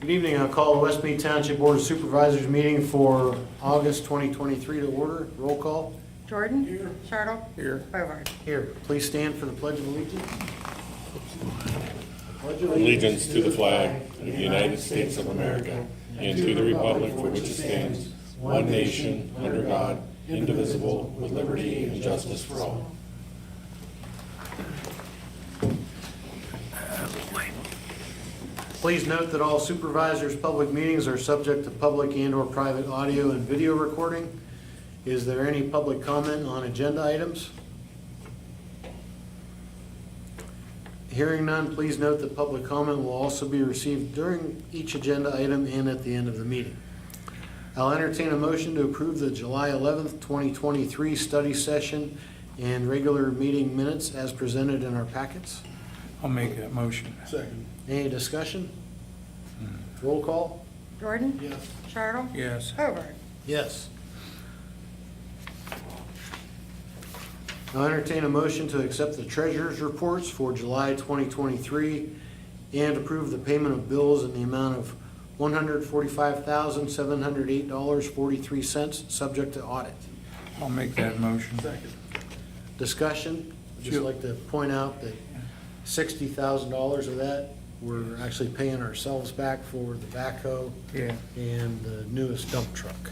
Good evening. I'll call the West Mead Township Board of Supervisors meeting for August 2023 to order. Roll call. Jordan. Here. Chartle. Here. Hobart. Here. Please stand for the Pledge of Allegiance. Allegiance to the flag of the United States of America and to the republic for which it stands, one nation, under God, indivisible, with liberty and justice for all. Please note that all supervisors' public meetings are subject to public and/or private audio and video recording. Is there any public comment on agenda items? Hearing none, please note that public comment will also be received during each agenda item and at the end of the meeting. I'll entertain a motion to approve the July 11th, 2023 study session and regular meeting minutes as presented in our packets. I'll make that motion. Second. Any discussion? Roll call? Jordan. Yes. Chartle. Yes. Hobart. Yes. I'll entertain a motion to accept the treasurer's reports for July 2023 and approve the payment of bills in the amount of $145,708.43, subject to audit. I'll make that motion. Second. Discussion? I'd just Sure. like to point out that $60,000 of that, we're actually paying ourselves back for the backhoe Yeah, and the newest dump truck.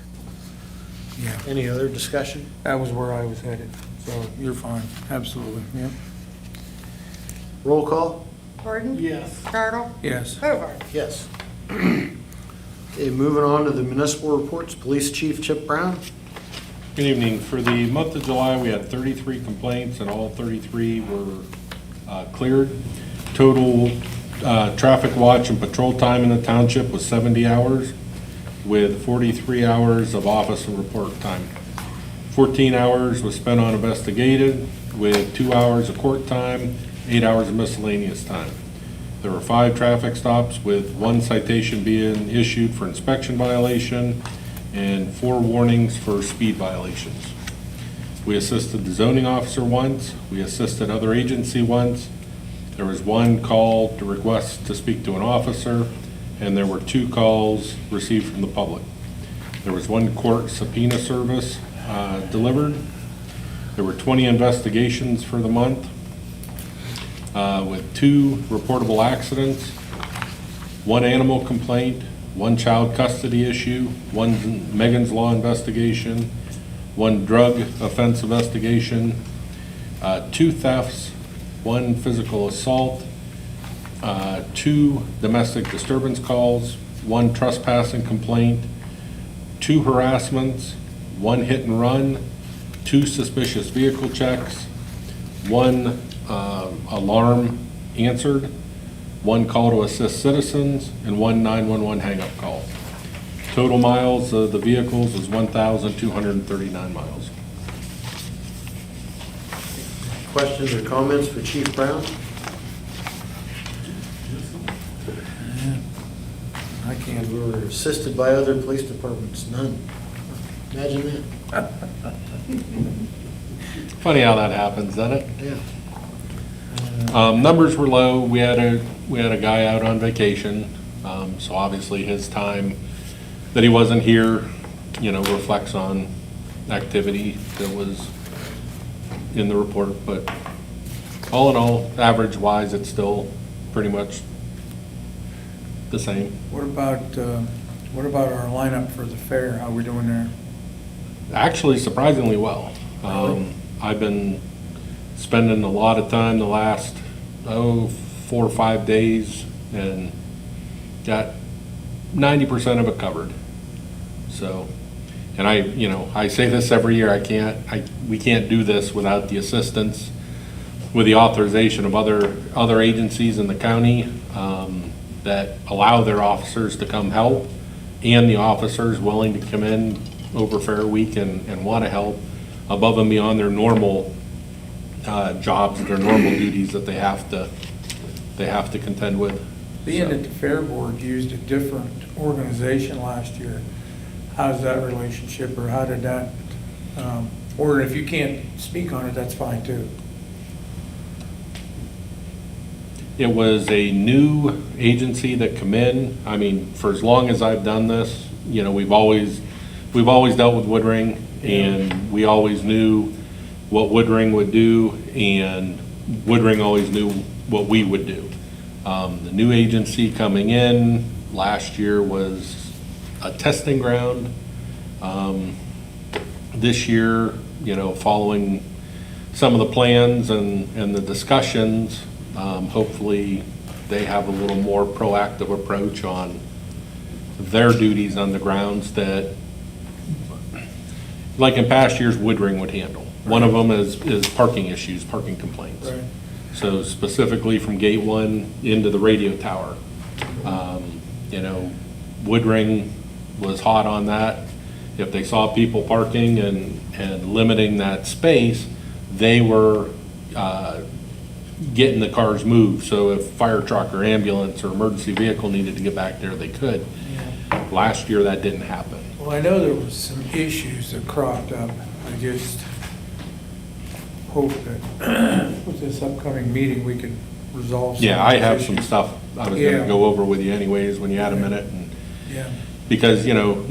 yeah. Any other discussion? That was where I was headed, so you're fine. Absolutely, yeah. Roll call? Jordan. Yes. Chartle. Yes. Hobart. Yes. Okay, moving on to the municipal reports. Police Chief Chip Brown. Good evening. For the month of July, we had 33 complaints, and all 33 were cleared. Total traffic watch and patrol time in the township was 70 hours, with 43 hours of office and report time. 14 hours was spent on investigative, with 2 hours of court time, 8 hours of miscellaneous time. There were 5 traffic stops, with 1 citation being issued for inspection violation and 4 warnings for speed violations. We assisted the zoning officer once, we assisted other agency once. There was 1 call to request to speak to an officer, and there were 2 calls received from the public. There was 1 court subpoena service delivered. There were 20 investigations for the month, with 2 reportable accidents, 1 animal complaint, 1 child custody issue, 1 Megan's Law investigation, 1 drug offense investigation, 2 thefts, 1 physical assault, 2 domestic disturbance calls, 1 trespassing complaint, 2 harassments, 1 hit and run, 2 suspicious vehicle checks, 1 alarm answered, 1 call to assist citizens, and 1 911 hang-up call. Total miles of the vehicles is 1,239 miles. Questions or comments for Chief Brown? I can't. We were assisted by other police departments. None. Imagine that. Funny how that happens, doesn't it? Yeah. Numbers were low. We had a guy out on vacation, so obviously his time that he wasn't here, reflects on activity that was in the report. But all in all, average-wise, it's still pretty much the same. What about our lineup for the fair? How we doing there? Actually, surprisingly well. I've been spending a lot of time the last 4 or 5 days and got 90% of it covered. So, and I say this every year, we can't do this without the assistance, with the authorization of other agencies in the county that allow their officers to come help, and the officers willing to come in over Fair Week and want to help above and beyond their normal jobs, their normal duties that they have to contend with. Being that the fair board used a different organization last year, how's that relationship, or how did that, or if you can't speak on it, that's fine too. It was a new agency that come in. I mean, for as long as I've done this, you know, we've always dealt with Woodring, and we always knew what Woodring would do, and Woodring always knew what we would do. The new agency coming in last year was a testing ground. This year, you know, following some of the plans and the discussions, hopefully they have a little more proactive approach on their duties on the grounds that, like in past years, Woodring would handle. One of them is parking issues, parking complaints. Right. So specifically from gate 1 into the radio tower. You know, Woodring was hot on that. If they saw people parking and limiting that space, they were getting the cars moved. So if fire truck or ambulance or emergency vehicle needed to get back there, they could. Last year, that didn't happen. Well, I know there was some issues that cropped up. I just hope that with this upcoming meeting, we could resolve some of Yeah, I those have some issues. stuff I was Yeah. gonna go over with you anyways when you had a minute. And Yeah, because, you know,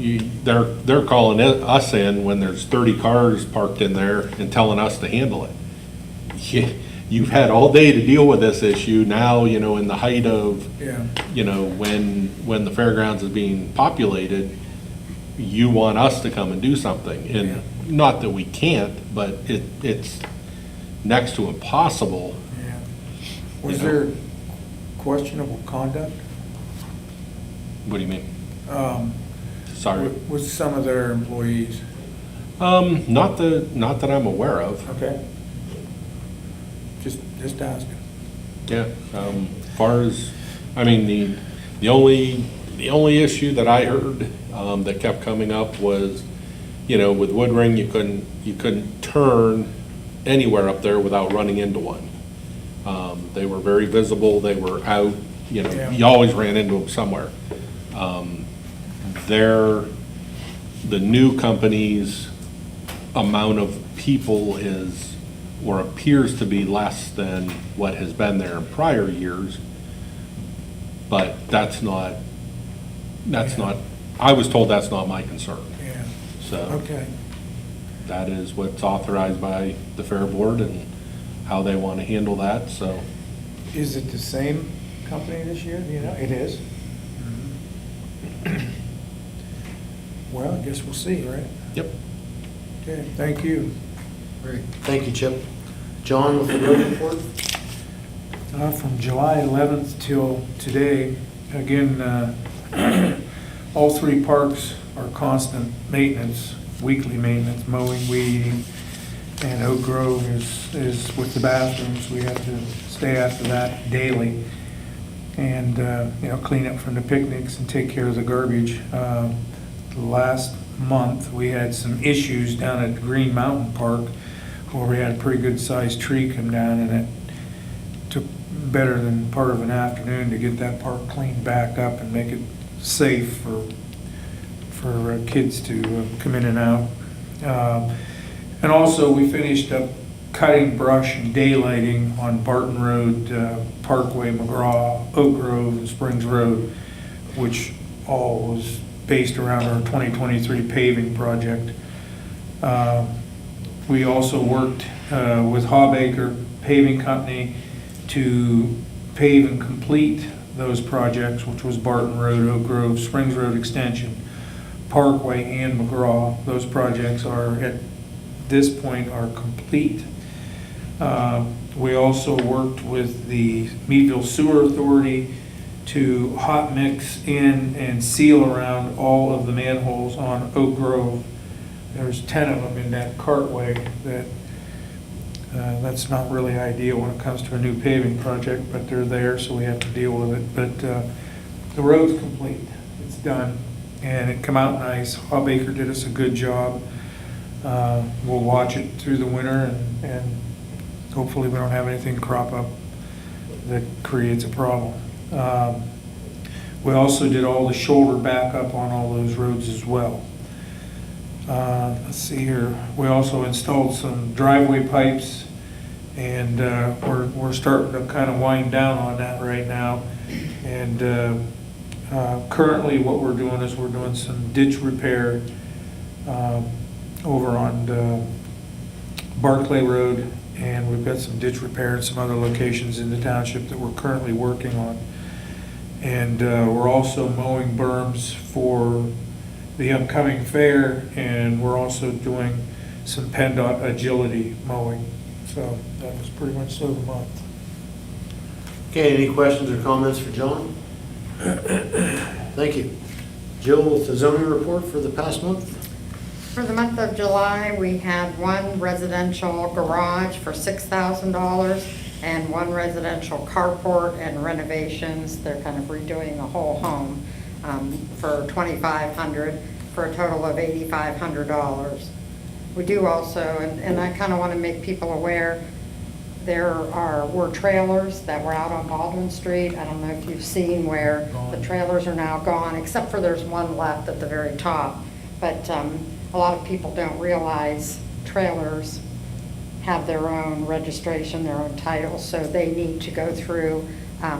they're calling us in when there's 30 cars parked in there and telling us to handle it. You've had all day to deal with this issue. Now, you know, in the height of, yeah, you know, when the fairgrounds is being populated, you want us to come and do something. Yeah. And not that we can't, but it's next to impossible. yeah. Was You know. there questionable conduct What do you mean? um, Sorry. with some of their employees? Not that I'm aware of. Okay. Just asking. Yeah, far as, I mean, the only issue that I heard, that kept coming up was, you know, with Woodring, you couldn't turn anywhere up there without running into one. They were very visible, they were out, you know, Yeah. you always ran into them somewhere. The new company's amount of people is, or appears to be, less than what has been there in prior years. But that's not, I was told that's not my concern. Yeah, So okay. that is what's authorized by the Fair Board and how they want to handle that, so. Is it the same company this year? Do you know? It is? Well, I guess we'll see, right? Yep. Okay, thank you. Great. Thank you, Chip. John with the road report? From July 11th till today, again, all 3 parks are constant maintenance, weekly maintenance, mowing, weeding, and Oak Grove is with the bathrooms. We have to stay after that daily and, you know, clean up from the picnics and take care of the garbage. Last month, we had some issues down at Green Mountain Park where we had a pretty good sized tree come down, and it took better than part of an afternoon to get that park cleaned back up and make it safe for kids to come in and out. And also, we finished up cutting brush and daylighting on Barton Road, Parkway, McGraw, Oak Grove, and Springs Road, which all was based around our 2023 paving project. We also worked with Hawbaker Paving Company to pave and complete those projects, which was Barton Road, Oak Grove, Springs Road Extension, Parkway, and McGraw. Those projects are, at this point, are complete. We also worked with the Meadville Sewer Authority to hot mix in and seal around all of the manholes on Oak Grove. There's 10 of them in that cartway that that's not really ideal when it comes to a new paving project, but they're there, so we have to deal with it. But the road's complete, it's done, and it come out nice. Hawbaker did us a good job. We'll watch it through the winter, and hopefully we don't have anything crop up that creates a problem. We also did all the shoulder backup on all those roads as well. Let's see here, we also installed some driveway pipes And we're starting to kind of wind down on that right now. And currently what we're doing is we're doing some ditch repair over on Barclay Road, and we've got some ditch repair in some other locations in the township that we're currently working on. And we're also mowing berms for the upcoming fair, and we're also doing some PennDOT agility mowing. So that was pretty much so the month. Okay, any questions or comments for John? Thank you. Jill, with the zoning report for the past month? For the month of July, we had one residential garage for $6,000 and one residential carport and renovations. They're kind of redoing the whole home for $2,500 for a total of $8,500. We do also, and I kind of want to make people aware, were trailers that were out on Baldwin Street. I don't know if you've seen where the trailers are now gone, except for there's one left at the very top. But a lot of people don't realize trailers have their own registration, their own title, so they need to go through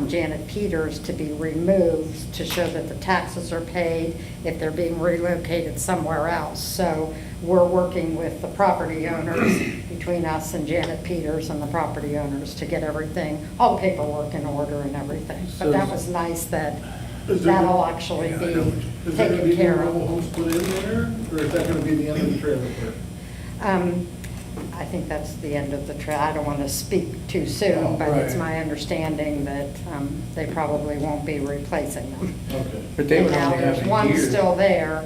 Janet Peters to be removed to show that the taxes are paid if they're being relocated somewhere else. So we're working with the property owners, between us and Janet Peters and the property owners, to get everything, all the paperwork in order and everything. But that was nice that that'll actually be taken care of. Is there going to be mobile homes put in there, or is that going to be the end of the trailer park? I think that's the end of the trail. I don't want to speak too soon, but it's Right. my understanding that they probably won't be replacing them. Okay. But they And would now only have there's a one year. still there,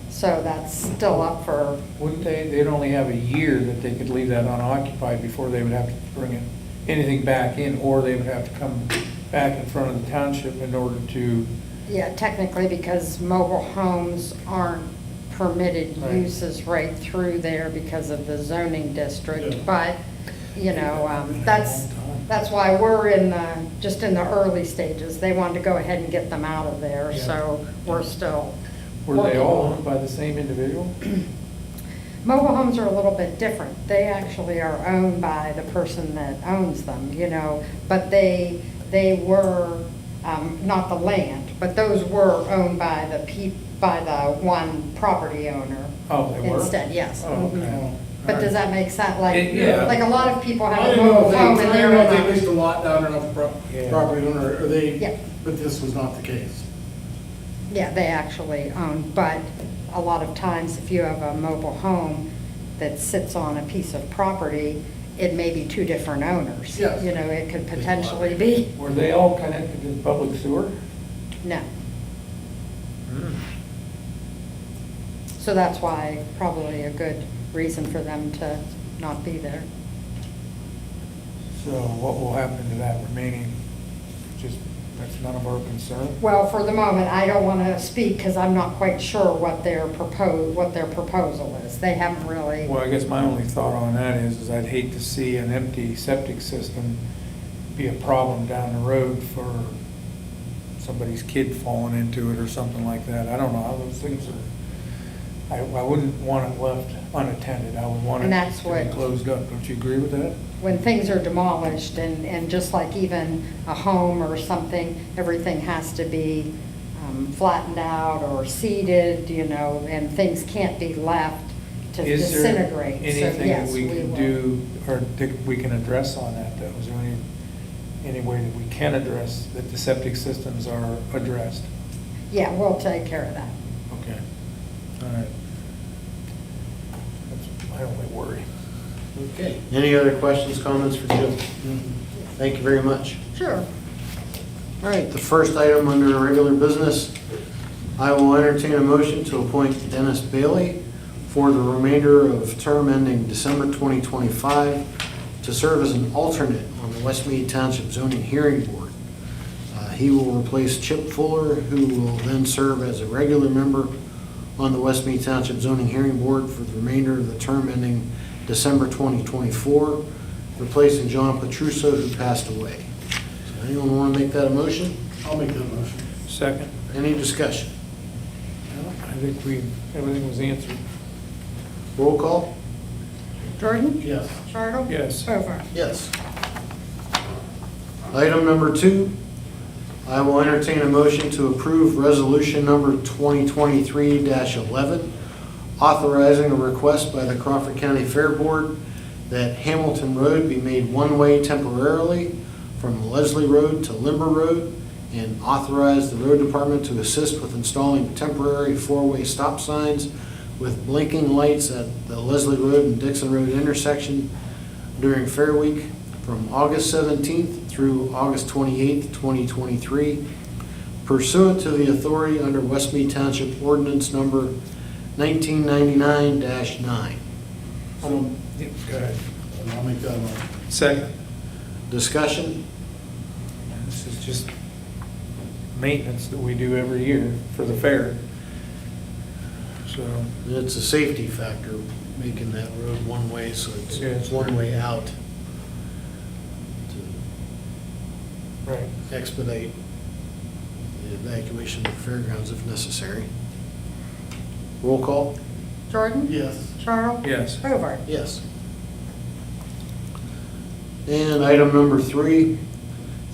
so that's still up for, Wouldn't they, they'd only have a year that they could leave that unoccupied before they would have to bring it, anything back in, or they would have to come back in front of the township in order to, yeah, technically, because mobile homes aren't permitted Right. uses right through there because of the zoning district. Yeah. But, you know, Been a that's long time. That's why we're just in the early stages. They wanted to go ahead and get them out of there, Yeah. so we're still were they working all on owned by the same individual? Mobile homes are a little bit different. They actually are owned by the person that owns them, you know, but they were, not the land, but those were owned by the one property owner. Oh, they were? Instead, yes. Oh, okay. Mhm. But does that make sense? Yeah. Like a lot of people I have a don't know mobile if home they, and I they're don't know if in they a, leased a lot down there off the Yeah. property owner, or they, Yeah. but this was not the case. yeah, they actually own, but a lot of times if you have a mobile home that sits on a piece of property, it may be two different owners. Yes. You know, it could potentially be, Were they all connected to the public sewer? no. So that's why probably a good reason for them to not be there. So what will happen to that remaining, just, that's none of our concern? Well, for the moment, I don't want to speak because I'm not quite sure what their proposal is. They haven't really, Well, I guess my only thought on that is I'd hate to see an empty septic system be a problem down the road for somebody's kid falling into it or something like that. I don't know how those things are. I wouldn't want it left unattended. I would want it And that's to be what- closed up. Don't you agree with that? when things are demolished and just like even a home or something, everything has to be flattened out or seeded, you know, and things can't be left to Is there disintegrate. So, anything that yes, we can will. do, or that we can address on that, though? Is there any way that we can address, that the septic systems are addressed? Yeah, we'll take care of that. Okay, all right. That's my only worry. Okay. Any other questions, comments for Jill? Thank you very much. Sure. All right, the first item under regular business, I will entertain a motion to appoint Dennis Bailey for the remainder of term ending December 2025 to serve as an alternate on the West Mead Township Zoning Hearing Board. He will replace Chip Fuller, who will then serve as a regular member on the West Mead Township Zoning Hearing Board for the remainder of the term ending December 2024, replacing John Petruso, who passed away. So anyone want to make that a motion? I'll make that motion. Second? Any discussion? I think everything was answered. Roll call? Jordan? Yes. Charles? Yes. Hobart? Yes. Item number 2, I will entertain a motion to approve resolution number 2023-11, authorizing a request by the Crawford County Fair Board that Hamilton Road be made one-way temporarily from Leslie Road to Limber Road, and authorize the road department to assist with installing temporary four-way stop signs with blinking lights at the Leslie Road and Dixon Road intersection during Fair Week from August 17th through August 28th, 2023, pursuant to the authority under West Mead Township Ordinance Number 1999-9. So, Yep, go ahead. I'll make that motion. Second. Discussion? This is just maintenance that we do every year for the fair. So, It's a safety factor, making that road one way, so it's Yeah, it's one way out right. to expedite the evacuation of the fairgrounds if necessary. Roll call? Jordan? Yes. Charles? Yes. Hobart? Yes. And item number 3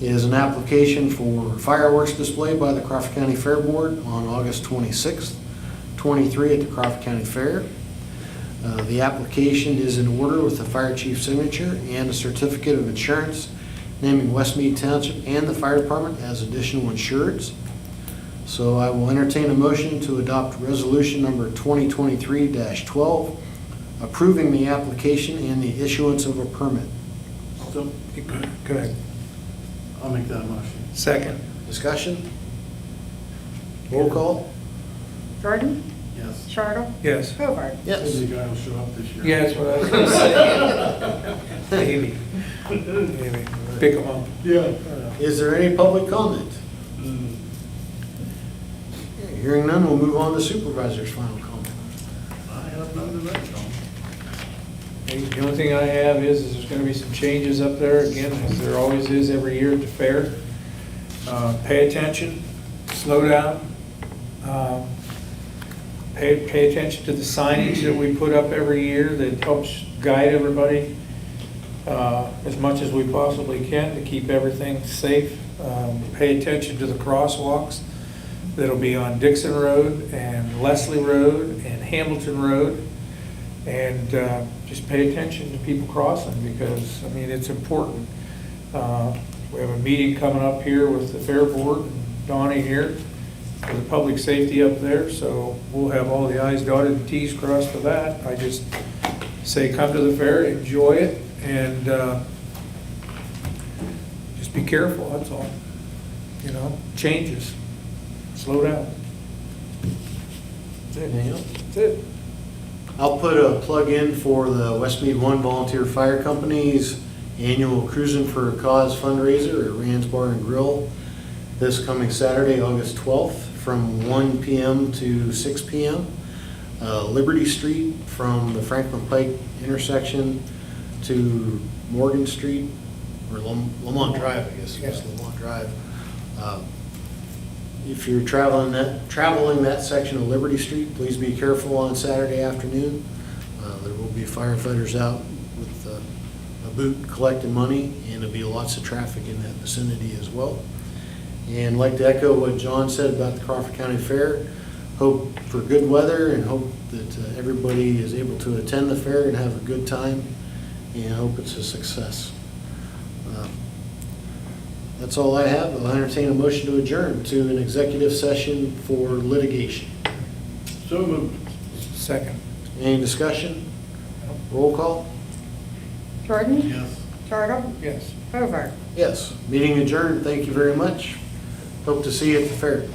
is an application for fireworks display by the Crawford County Fair Board on August 26th, 23 at the Crawford County Fair. The application is in order with the fire chief's signature and a certificate of insurance naming West Mead Township and the fire department as additional insureds. So I will entertain a motion to adopt resolution number 2023-12, approving the application and the issuance of a permit. So, Go ahead. I'll make that motion. Second. Discussion? Roll call? Jordan? Yes. Charles? Yes. Hobart? Yes. Maybe the guy will show up this year. Yeah, that's what I was gonna say. Maybe. Maybe. Pick them up. Yeah. Is there any public comment? Hearing none, we'll move on to supervisor's final comment. I have none tonight, Tom. The only thing I have is there's gonna be some changes up there, again, as there always is every year at the fair. Pay attention, slow down. Pay attention to the signage that we put up every year that helps guide everybody as much as we possibly can to keep everything safe. Pay attention to the crosswalks that'll be on Dixon Road and Leslie Road and Hamilton Road. And just pay attention to people crossing because, I mean, it's important. We have a meeting coming up here with the Fair Board, and Donnie here, for the public safety up there, so we'll have all the i's dotted and t's crossed for that. I just say come to the fair, enjoy it, and just be careful, that's all. You know, changes, slow down. That's it. Anything else? That's it. I'll put a plug in for the West Mead One Volunteer Fire Company's annual Cruising for a Cause fundraiser at Rand's Bar and Grill this coming Saturday, August 12th, from 1 p.m. to 6 p.m. Liberty Street from the Franklin Pike intersection to Morgan Street, or Lamont Drive, I guess, yes, Lamont Drive. If you're traveling that section of Liberty Street, please be careful on Saturday afternoon. There will be firefighters out with a boot collecting money, and there'll be lots of traffic in that vicinity as well. And I'd like to echo what John said about the Crawford County Fair. Hope for good weather and hope that everybody is able to attend the fair and have a good time, and hope it's a success. That's all I have. I'll entertain a motion to adjourn to an executive session for litigation. So moved. Second. Any discussion? Roll call? Jordan? Yes. Charles? Yes. Hobart? Yes. Meeting adjourned. Thank you very much. Hope to see you at the fair.